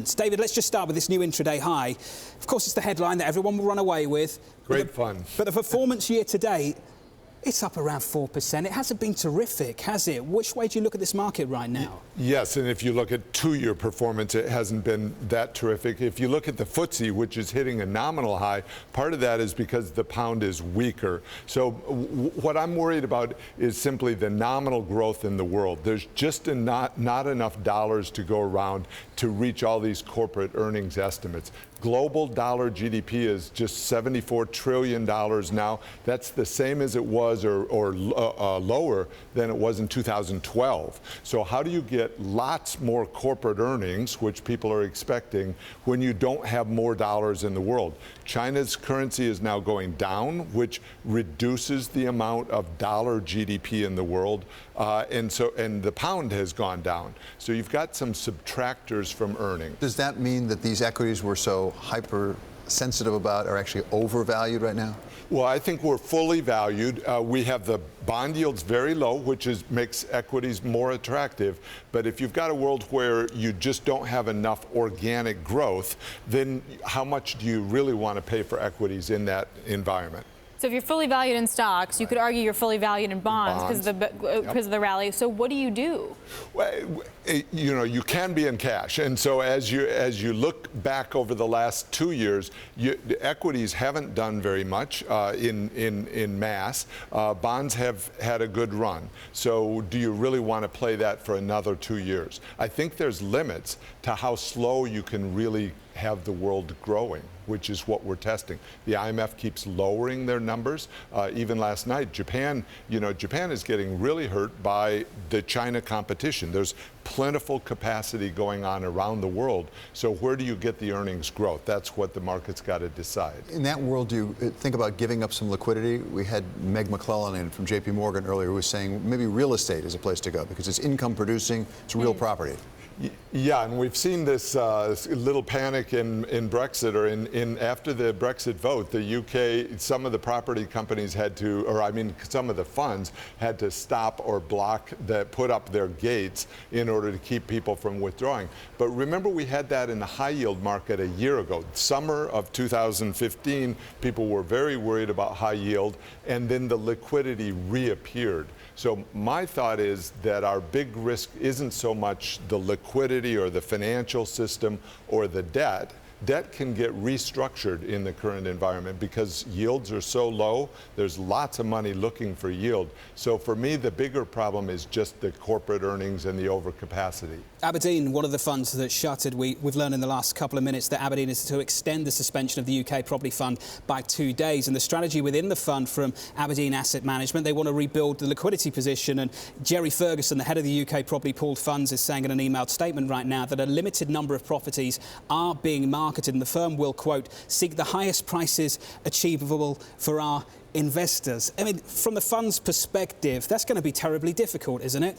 David, let's just start with this new intraday high. Of course, it's the headline that everyone will run away with. Great fun. But the performance year to date, it's up around 4%. It hasn't been terrific, has it? Which way do you look at this market right now? Yes, and if you look at two-year performance, it hasn't been that terrific. If you look at the FTSE, which is hitting a nominal high, part of that is because the pound is weaker. So what I'm worried about is simply the nominal growth in the world. There's just not enough dollars to go around to reach all these corporate earnings estimates. Global dollar GDP is just $74 trillion now. That's the same as it was or lower than it was in 2012. So how do you get lots more corporate earnings, which people are expecting, when you don't have more dollars in the world? China's currency is now going down, which reduces the amount of dollar GDP in the world, and the pound has gone down. So you've got some subtractors from earnings. Does that mean that these equities we're so hypersensitive about are actually overvalued right now? Well, I think we're fully valued. We have the bond yields very low, which makes equities more attractive. But if you've got a world where you just don't have enough organic growth, then how much do you really want to pay for equities in that environment? So if you're fully valued in stocks, you could argue you're fully valued in bonds because of the rally. So what do you do? Well, you know, you can be in cash, and so as you look back over the last 2 years, the equities haven't done very much in mass. Bonds have had a good run. So do you really want to play that for another 2 years? I think there's limits to how slow you can really have the world growing, which is what we're testing. The IMF keeps lowering their numbers. Even last night, Japan is getting really hurt by the China competition. There's plentiful capacity going on around the world. So where do you get the earnings growth? That's what the market's got to decide. In that world, do you think about giving up some liquidity? We had Meg McClellan in from JP Morgan earlier who was saying maybe real estate is a place to go because it's income producing, it's real property. Yeah, and we've seen this little panic in Brexit, or in after the Brexit vote. The UK, some of the property companies had to, some of the funds had to stop or put up their gates in order to keep people from withdrawing. But remember, we had that in the high yield market a year ago. Summer of 2015, people were very worried about high yield, and then the liquidity reappeared. So my thought is that our big risk isn't so much the liquidity or the financial system or the debt. Debt can get restructured in the current environment because yields are so low. There's lots of money looking for yield. So for me, the bigger problem is just the corporate earnings and the overcapacity. Aberdeen, one of the funds that shuttered, we've learned in the last couple of minutes that Aberdeen is to extend the suspension of the UK property fund by 2 days. And the strategy within the fund from Aberdeen Asset Management, they want to rebuild the liquidity position. And Jerry Ferguson, the head of the UK property pooled funds, is saying in an emailed statement right now that a limited number of properties are being marketed, and the firm will, quote, seek the highest prices achievable for our investors. I mean, from the fund's perspective, that's going to be terribly difficult, isn't it?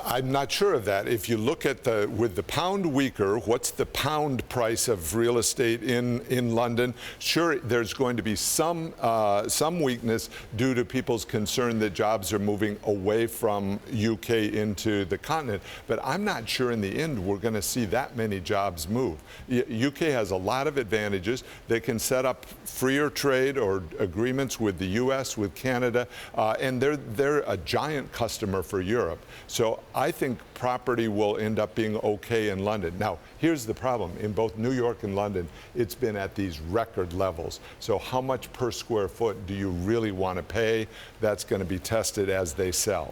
I'm not sure of that. If you look at with the pound weaker, what's the pound price of real estate in London? Sure, there's going to be some weakness due to people's concern that jobs are moving away from UK into the continent. But I'm not sure in the end we're going to see that many jobs move. UK has a lot of advantages. They can set up freer trade or agreements with the U.S., with Canada, and they're a giant customer for Europe. So I think property will end up being okay in London. Now, here's the problem. In both New York and London, it's been at these record levels. So how much per square foot do you really want to pay? That's going to be tested as they sell.